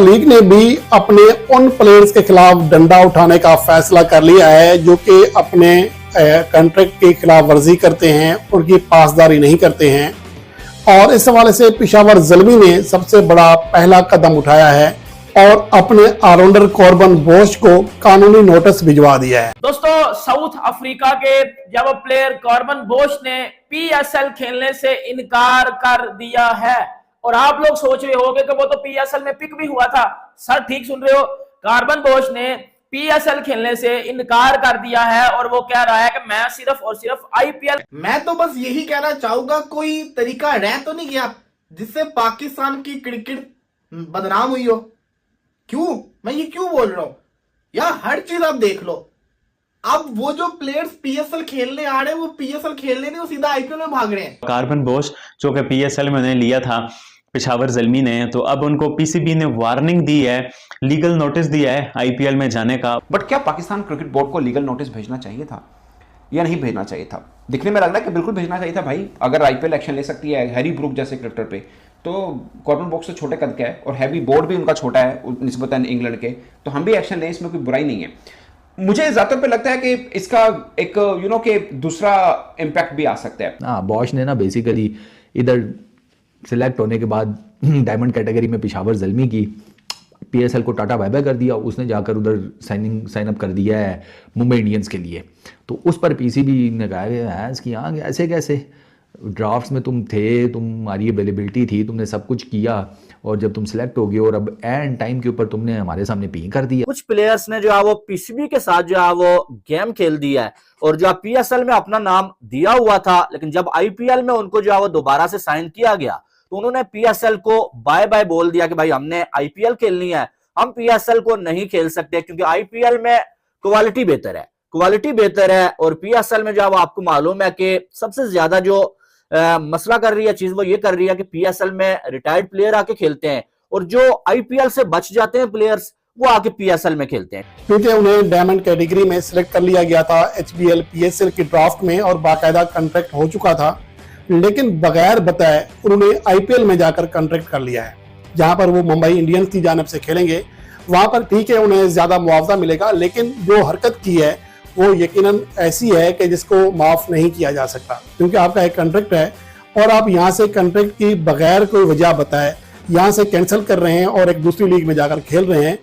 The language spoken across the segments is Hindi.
लीग ने भी अपने उन प्लेयर्स के खिलाफ डंडा उठाने का फैसला कर लिया है जो कि अपने कॉन्ट्रैक्ट के खिलाफ वर्जी करते हैं, उनकी पासदारी नहीं करते हैं। और इस हवाले से पेशावर ज़ल्मी ने सबसे बड़ा पहला कदम उठाया है और अपने ऑलराउंडर कॉर्बन बोश को कानूनी नोटिस भिजवा दिया है। दोस्तों, साउथ अफ्रीका के जब प्लेयर कॉर्बन बोश ने पीएसएल खेलने से इनकार कर दिया है। और आप लोग सोच रहे होंगे कि वो तो पीएसएल में पिक भी हुआ था। सर, ठीक सुन रहे हो, कॉर्बन बोश ने पीएसएल खेलने से इनकार कर दिया है और वो कह रहा है कि मैं सिर्फ और सिर्फ आईपीएल। मैं तो बस यही कहना चाहूंगा, कोई तरीका रह तो नहीं गया जिससे पाकिस्तान की क्रिकेट बदनाम हुई हो? क्यों मैं ये क्यों बोल रहा हूं यार, हर चीज आप देख लो। अब वो जो प्लेयर्स पीएसएल खेलने आ रहे हैं वो पीएसएल खेलने नहीं, वो सीधा आईपीएल में भाग रहे हैं। कॉर्बन बोश जो कि पीएसएल में उन्हें लिया था पेशावर ज़ल्मी ने, तो अब उनको पीसीबी ने वार्निंग दी है, लीगल नोटिस दिया है आईपीएल में जाने का। बट क्या पाकिस्तान क्रिकेट बोर्ड को लीगल नोटिस भेजना चाहिए था या नहीं भेजना चाहिए था? दिखने में लग रहा है कि बिल्कुल भेजना चाहिए था भाई। अगर आईपीएल एक्शन ले सकती है हैरी ब्रूक जैसे क्रिकेटर पे, तो कॉर्बन बोश से छोटे कद का है और हैवी बोर्ड भी उनका छोटा है निस्बतन इंग्लैंड के, तो हम भी एक्शन लें, इसमें कोई बुराई नहीं है। मुझे ज्यादातर पे लगता है कि इसका एक के दूसरा इम्पैक्ट भी आ सकता है। हाँ, बॉश ने ना बेसिकली इधर सिलेक्ट होने के बाद डायमंड कैटेगरी में पेशावर ज़ल्मी की पीएसएल को टाटा बाय बाय कर दिया। उसने जाकर उधर साइन अप कर दिया है मुंबई इंडियंस के लिए। तो उस पर पीसीबी ने कहा कि हाँ ऐसे कैसे, ड्राफ्ट्स में तुम थे, तुम्हारी अवेलेबिलिटी थी, तुमने सब कुछ किया और जब तुम सिलेक्ट हो गए और अब एंड टाइम के ऊपर तुमने हमारे सामने पी कर दिया। कुछ प्लेयर्स ने जो है वो पीसीबी के साथ जो है वो गेम खेल दिया है और जो पीएसएल में अपना नाम दिया हुआ था, लेकिन जब आईपीएल में उनको जो है वो दोबारा से साइन किया गया तो उन्होंने पीएसएल को बाय बाय बोल दिया कि भाई हमने आईपीएल खेलनी है, हम पीएसएल को नहीं खेल सकते क्योंकि आईपीएल में क्वालिटी बेहतर है और पीएसएल में जो है वो आपको मालूम है कि सबसे ज्यादा जो मसला कर रही है चीज वो ये कर रही है कि पीएसएल में रिटायर्ड प्लेयर आके खेलते हैं और जो आईपीएल से बच जाते हैं प्लेयर्स वो आके पीएसएल में खेलते हैं। क्योंकि उन्हें डायमंड कैटेगरी में सिलेक्ट कर लिया गया था एचबीएल पीएसएल की ड्राफ्ट में और बाकायदा कॉन्ट्रैक्ट हो चुका था, लेकिन बगैर बताए उन्होंने आईपीएल में जाकर कॉन्ट्रैक्ट कर लिया है जहां पर वो मुंबई इंडियंस की जानिब से खेलेंगे। वहां पर ठीक है उन्हें ज्यादा मुआवजा मिलेगा, लेकिन जो हरकत की है वो यकीनन ऐसी है कि जिसको माफ नहीं किया जा सकता, क्योंकि आपका एक कॉन्ट्रैक्ट है और आप यहां से कॉन्ट्रैक्ट की बगैर कोई वजह बताए यहां से कैंसिल कर रहे हैं और एक दूसरी लीग में जाकर खेल रहे हैं।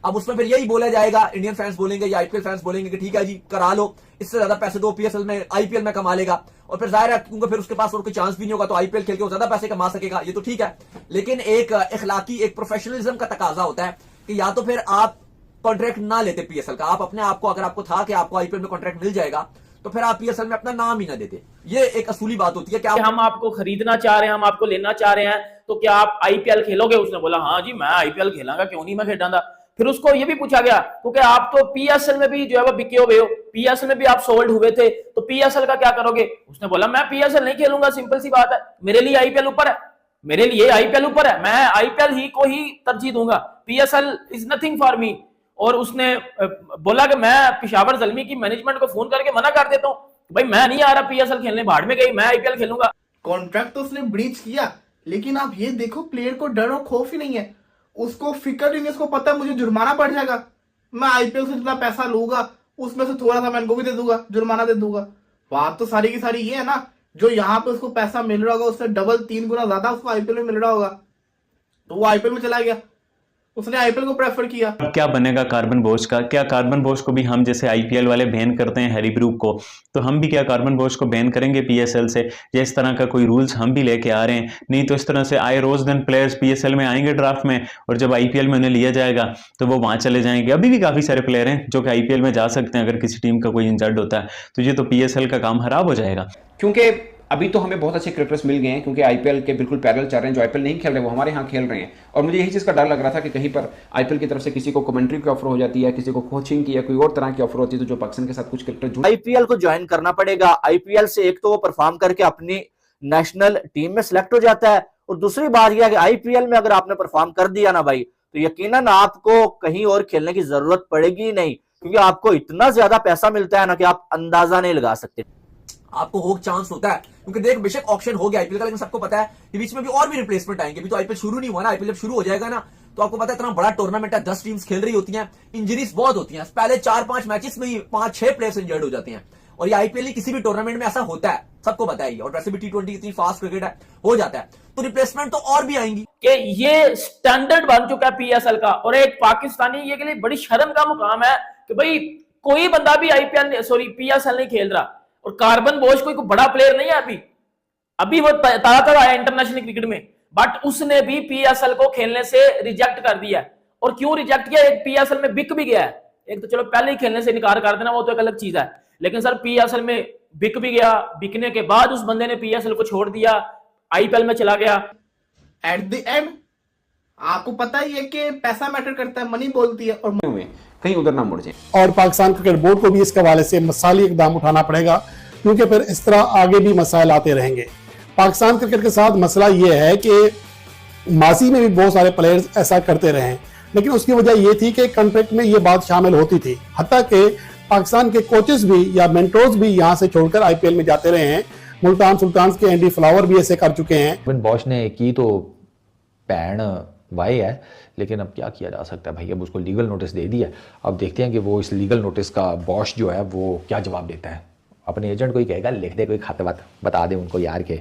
अब उसमें फिर यही बोला जाएगा, इंडियन फैंस बोलेंगे या आईपीएल फैंस बोलेंगे कि ठीक है जी करा लो, इससे ज्यादा पैसे दो पीएसएल में, आईपीएल में कमा लेगा। और फिर जाहिर है क्योंकि फिर उसके पास और कोई चांस भी नहीं होगा तो आईपीएल खेल के वो ज्यादा पैसे कमा सकेगा, ये तो ठीक है। लेकिन एक इखलाकी, एक प्रोफेशनलिज्म का तकाजा होता है कि या तो फिर आप कॉन्ट्रैक्ट ना लेते पीएसएल का, आप अपने आप को, अगर आपको था कि आपको आईपीएल में कॉन्ट्रैक्ट मिल जाएगा तो फिर आप पीएसएल में अपना नाम ही ना देते। ये एक असूली बात होती है कि हम आपको खरीदना चाह रहे हैं, हम आपको लेना चाह रहे हैं, तो क्या आप आईपीएल खेलोगे? उसने बोला हाँ जी मैं आईपीएल खेलांगा, क्यों नहीं मैं खेलांगा। फिर उसको ये भी पूछा गया क्योंकि आप तो पीएसएल में भी जो है वो बिके हुए हो, पीएसएल में भी आप सोल्ड हुए थे, तो पीएसएल का क्या करोगे? उसने बोला मैं पीएसएल नहीं खेलूंगा, सिंपल सी बात है, मेरे लिए आईपीएल ऊपर है, मेरे लिए आईपीएल ऊपर है, मैं आईपीएल ही को ही तरजीह दूंगा, PSL is nothing for me. और उसने बोला कि मैं पेशावर ज़ल्मी की मैनेजमेंट को फोन करके मना कर देता हूँ, भाई मैं नहीं आ रहा पीएसएल खेलने, भाड़ में गई, मैं आईपीएल खेलूंगा। कॉन्ट्रैक्ट तो उसने ब्रीच किया, लेकिन आप ये देखो प्लेयर को डर और खौफ ही नहीं है, उसको फिक्र नहीं है, उसको पता है मुझे जुर्माना पड़ जाएगा, मैं आईपीएल से जितना पैसा लूंगा उसमें से थोड़ा सा मैं इनको भी दे दूंगा, जुर्माना दे दूंगा। बात तो सारी की सारी ये है ना, जो यहाँ पे उसको पैसा मिल रहा होगा उससे डबल 3 गुना ज्यादा उसको आईपीएल में मिल रहा होगा, तो वो आईपीएल में चला गया, उसने आईपीएल को प्रेफर किया। क्या बनेगा कॉर्बन बोश का? क्या कॉर्बन बोश को भी हम जैसे आईपीएल वाले बैन करते हैं हैरी ब्रूक को, तो हम भी क्या कॉर्बन बोश को बैन करेंगे पीएसएल से? या इस तरह का कोई रूल्स हम भी लेके आ रहे हैं? नहीं तो इस तरह से आए रोज दिन प्लेयर्स पीएसएल में आएंगे ड्राफ्ट में और जब आईपीएल में उन्हें लिया जाएगा तो वो वहां चले जाएंगे। अभी भी काफी सारे प्लेयर हैं जो कि आईपीएल में जा सकते हैं, अगर किसी टीम का कोई इंजर्ड होता है तो ये तो पीएसएल का काम खराब हो जाएगा। क्योंकि अभी तो हमें बहुत अच्छे क्रिकेटर्स मिल गए हैं, क्योंकि आईपीएल के बिल्कुल पैरेलल चल रहे हैं, जो आईपीएल नहीं खेल रहे वो हमारे यहाँ खेल रहे हैं। और मुझे यही चीज़ का डर लग रहा था कि कहीं पर आईपीएल की तरफ से किसी को कमेंट्री की ऑफर हो जाती है, किसी को कोचिंग की या कोई और तरह की ऑफर होती है, तो जो पाकिस्तान के साथ कुछ क्रिकेटर आईपीएल को ज्वाइन करना पड़ेगा। आईपीएल से एक तो वो परफॉर्म करके अपनी नेशनल टीम में सिलेक्ट हो जाता है और दूसरी बात यह है कि आईपीएल में अगर आपने परफॉर्म कर दिया ना भाई, तो यकीनन आपको कहीं और खेलने की जरूरत पड़ेगी नहीं, क्योंकि आपको इतना ज्यादा पैसा मिलता है ना कि आप अंदाजा नहीं लगा सकते। आपको हो चांस होता है, क्योंकि देख बेशक ऑक्शन हो गया आईपीएल का, लेकिन सबको पता है कि बीच में भी और भी रिप्लेसमेंट आएंगे। अभी तो आईपीएल शुरू नहीं हुआ ना, आईपीएल जब शुरू हो जाएगा ना तो आपको पता है इतना बड़ा टूर्नामेंट है, 10 टीम्स खेल रही होती हैं, इंजरीज बहुत होती हैं, पहले 4-5 मैचेस में ही 5-6 प्लेयर्स इंजर्ड हो जाते हैं। और ये आईपीएल ही किसी भी टूर्नामेंट में ऐसा होता है, सबको पता है। और वैसे भी टी20 इतनी फास्ट क्रिकेट है, हो जाता है, तो रिप्लेसमेंट तो और भी आएंगी। कि ये स्टैंडर्ड बन चुका है पीएसएल का, और एक पाकिस्तानी ये के लिए बड़ी शर्म का मुकाम है कि भाई कोई बंदा भी पीएसएल नहीं खेल रहा। और कार्बन बोश कोई बड़ा प्लेयर नहीं है, अभी वो ताजा आया इंटरनेशनल क्रिकेट में, बट उसने भी पीएसएल को खेलने से रिजेक्ट कर दिया। और क्यों रिजेक्ट किया? एक पीएसएल में बिक भी गया है, एक तो चलो पहले ही खेलने से इनकार कर देना वो तो एक अलग चीज है, लेकिन सर पीएसएल में बिक भी गया, बिकने के बाद उस बंदे ने पीएसएल को छोड़ दिया, आईपीएल में चला गया। एट द एंड आपको पता ही है कि पैसा मैटर करता है, मनी बोलती है, और कहीं उधर ना मुड़ जाए। और पाकिस्तान क्रिकेट बोर्ड को भी इसके हवाले से मसाली इकदाम उठाना पड़ेगा, क्योंकि फिर इस तरह आगे भी मसाइल आते रहेंगे। पाकिस्तान क्रिकेट के साथ मसला ये है कि माजी में भी बहुत सारे प्लेयर्स ऐसा करते रहे, लेकिन उसकी वजह ये थी कि कॉन्ट्रैक्ट में ये बात शामिल होती थी, हत्ता कि पाकिस्तान के कोचेस भी या मेंटोर्स भी यहाँ से छोड़कर आईपीएल में जाते रहे हैं। मुल्तान सुल्तान के एंडी फ्लावर भी ऐसे कर चुके हैं। कार्बन बॉश ने की तो पैन वाई है, लेकिन अब क्या किया जा सकता है भाई, अब उसको लीगल नोटिस दे दिया। अब देखते हैं कि वो इस लीगल नोटिस का बॉश जो है वो क्या जवाब देता है। अपने एजेंट को ही कहेगा लिख दे कोई खाते बात, बता दे उनको यार के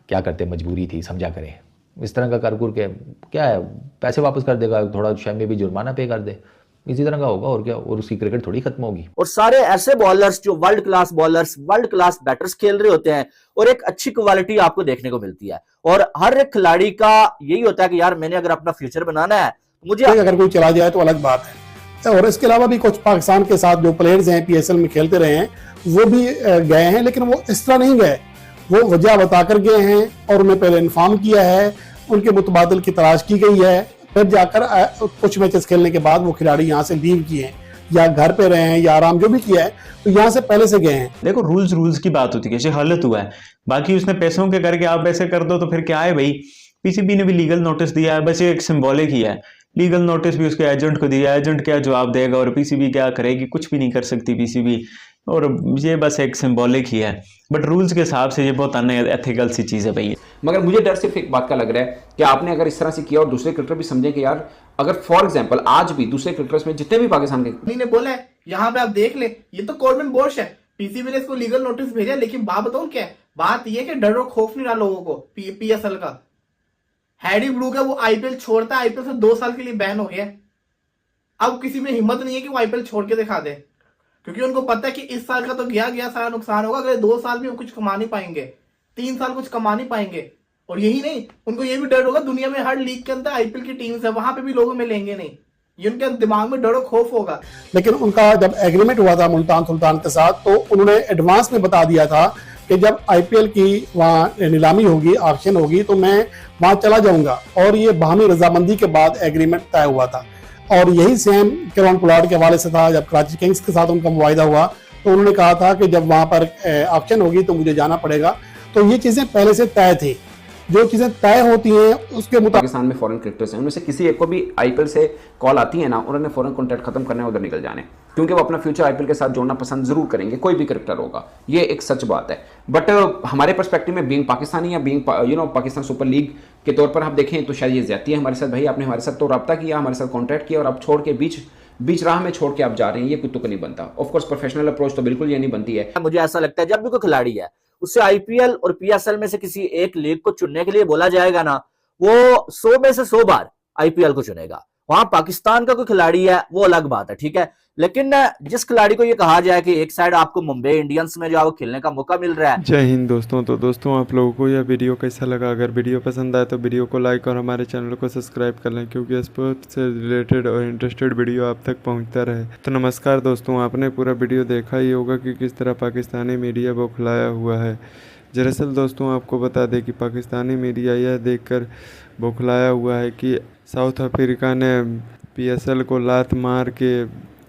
क्या करते, मजबूरी थी, समझा करें। इस तरह का कर के क्या है, पैसे वापस कर देगा, थोड़ा शायद में भी जुर्माना पे कर दे, इसी तरह का होगा और क्या, और उसकी क्रिकेट थोड़ी खत्म होगी। और सारे ऐसे बॉलर्स जो world class bowlers, world class batters खेल रहे होते हैं, और एक अच्छी क्वालिटी आपको देखने को मिलती है। और हर एक खिलाड़ी का यही होता है कि यार मैंने अगर अपना फ्यूचर बनाना है, मुझे अगर कोई चला जाए तो अलग बात है। और इसके अलावा भी कुछ पाकिस्तान के साथ जो प्लेयर्स हैं पीएसएल में खेलते रहे हैं वो भी गए हैं, लेकिन वो इस तरह नहीं गए, वो वजह बताकर गए हैं और उन्हें पहले इन्फॉर्म किया है, उनके मुतबादल की तलाश की गई है, फिर जाकर कुछ मैचेस खेलने के बाद वो खिलाड़ी यहाँ से लीव किए हैं या घर पे रहे हैं या आराम जो भी किया है, तो यहाँ से पहले से गए हैं। देखो रूल्स की बात होती है, कैसे हालत हुआ है, बाकी उसने पैसों के करके आप ऐसे कर दो तो फिर क्या है भाई। पीसीबी ने भी लीगल नोटिस दिया है, बस एक सिंबॉलिक ही है, लीगल नोटिस भी उसके एजेंट को दिया, एजेंट क्या जवाब देगा और पीसीबी क्या करेगी, कुछ भी नहीं कर सकती पीसीबी, और ये बस एक सिंबॉलिक ही है। बट रूल्स के हिसाब से ये बहुत अनएथिकल सी चीज़ है भाई। मगर मुझे डर सिर्फ एक बात का लग रहा है कि आपने अगर इस तरह से किया और दूसरे क्रिकेटर भी समझें कि यार अगर फॉर एग्जांपल आज भी दूसरे क्रिकेटर्स में जितने भी पाकिस्तान के ने बोला है, यहाँ पे आप देख ले, ये तो कॉर्बन बोश है, पीसीबी ने इसको लीगल नोटिस भेजा, लेकिन बात बताऊं क्या है, बात ये है कि डर और खौफ नहीं रहा लोगों को पीएसएल का। हैरी ब्रूक है, वो आईपीएल छोड़ता है, आईपीएल से 2 साल के लिए बैन हो गया। अब किसी में हिम्मत नहीं है कि वो आईपीएल छोड़ के दिखा दे, क्योंकि उनको पता है कि इस साल का तो गया सारा नुकसान होगा, अगले 2 साल भी हम कुछ कमा नहीं पाएंगे, 3 साल कुछ कमा नहीं पाएंगे। और यही नहीं, उनको ये भी डर होगा दुनिया में हर लीग के अंदर आईपीएल की टीम्स है, वहां पे भी लोगों में लेंगे नहीं, ये उनके दिमाग में डर और खौफ होगा। लेकिन उनका जब एग्रीमेंट हुआ था मुल्तान सुल्तान के साथ, तो उन्होंने एडवांस में बता दिया था कि जब आईपीएल की वहाँ नीलामी होगी, ऑक्शन होगी, तो मैं वहाँ चला जाऊंगा, और ये बाहमी रजामंदी के बाद एग्रीमेंट तय हुआ था। और यही सेम केरन पोलार्ड के हवाले से था, जब कराची किंग्स के साथ उनका मुआहिदा हुआ तो उन्होंने कहा था कि जब वहाँ पर ऑक्शन होगी तो मुझे जाना पड़ेगा। तो ये चीज़ें पहले से तय थी, जो चीजें तय होती हैं उसके मुताबिक। पाकिस्तान में फॉरेन क्रिकेटर्स हैं, उनमें से किसी एक को भी आईपीएल से कॉल आती है ना, उन्होंने फॉरेन कॉन्ट्रैक्ट खत्म करना है, उधर निकल जाने, क्योंकि वो अपना फ्यूचर आईपीएल के साथ जोड़ना पसंद जरूर करेंगे, कोई भी क्रिकेटर होगा, ये एक सच बात है। बट हमारे पर्सपेक्टिव में बीइंग पाकिस्तानी या बीइंग पाकिस्तान सुपर लीग के तौर पर आप देखें तो शायद ये ज्यादती है हमारे साथ। भाई आपने हमारे साथ तो रब्ता किया, हमारे साथ कॉन्ट्रैक्ट किया, और आप छोड़ के बीच राह में छोड़ के आप जा रहे हैं, ये कुछ तो नहीं बनता। ऑफकोर्स प्रोफेशनल अप्रोच तो बिल्कुल ये नहीं बनती है। मुझे ऐसा लगता है जब भी कोई खिलाड़ी है उससे आईपीएल और पीएसएल में से किसी एक लीग को चुनने के लिए बोला जाएगा ना, वो 100 में से 100 बार आईपीएल को चुनेगा। वहां पाकिस्तान का कोई खिलाड़ी है वो अलग बात है, ठीक है, लेकिन जिस खिलाड़ी को ये कहा जाए कि एक साइड आपको मुंबई इंडियंस में जो खेलने का मौका मिल रहा है। जय हिंद दोस्तों। तो दोस्तों आप लोगों को यह वीडियो कैसा लगा? अगर वीडियो पसंद आए तो वीडियो को लाइक और हमारे चैनल को सब्सक्राइब कर लें, क्योंकि स्पोर्ट्स से रिलेटेड और इंटरेस्टेड वीडियो आप तक पहुंचता रहे। तो नमस्कार दोस्तों, आपने पूरा वीडियो देखा ही होगा कि किस तरह पाकिस्तानी मीडिया बौखलाया हुआ है। दरअसल दोस्तों आपको बता दें कि पाकिस्तानी मीडिया यह देखकर बौखलाया हुआ है कि साउथ अफ्रीका ने पीएसएल को लात मार के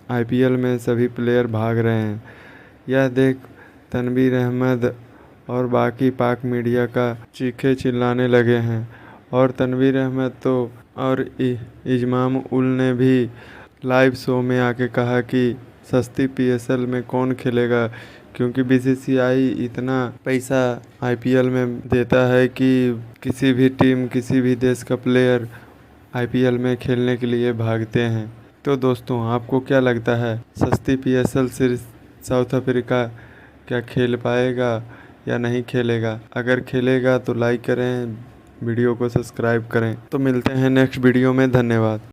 आईपीएल में सभी प्लेयर भाग रहे हैं। यह देख तनवीर अहमद और बाकी पाक मीडिया का चीखे चिल्लाने लगे हैं, और तनवीर अहमद तो और इजमाम उल ने भी लाइव शो में आके कहा कि सस्ती पीएसएल में कौन खेलेगा, क्योंकि बीसीसीआई इतना पैसा आईपीएल में देता है कि किसी भी टीम, किसी भी देश का प्लेयर आईपीएल में खेलने के लिए भागते हैं। तो दोस्तों, आपको क्या लगता है, सस्ती पीएसएल सीरीज साउथ अफ्रीका क्या खेल पाएगा या नहीं खेलेगा? अगर खेलेगा तो लाइक करें, वीडियो को सब्सक्राइब करें। तो मिलते हैं नेक्स्ट वीडियो में। धन्यवाद।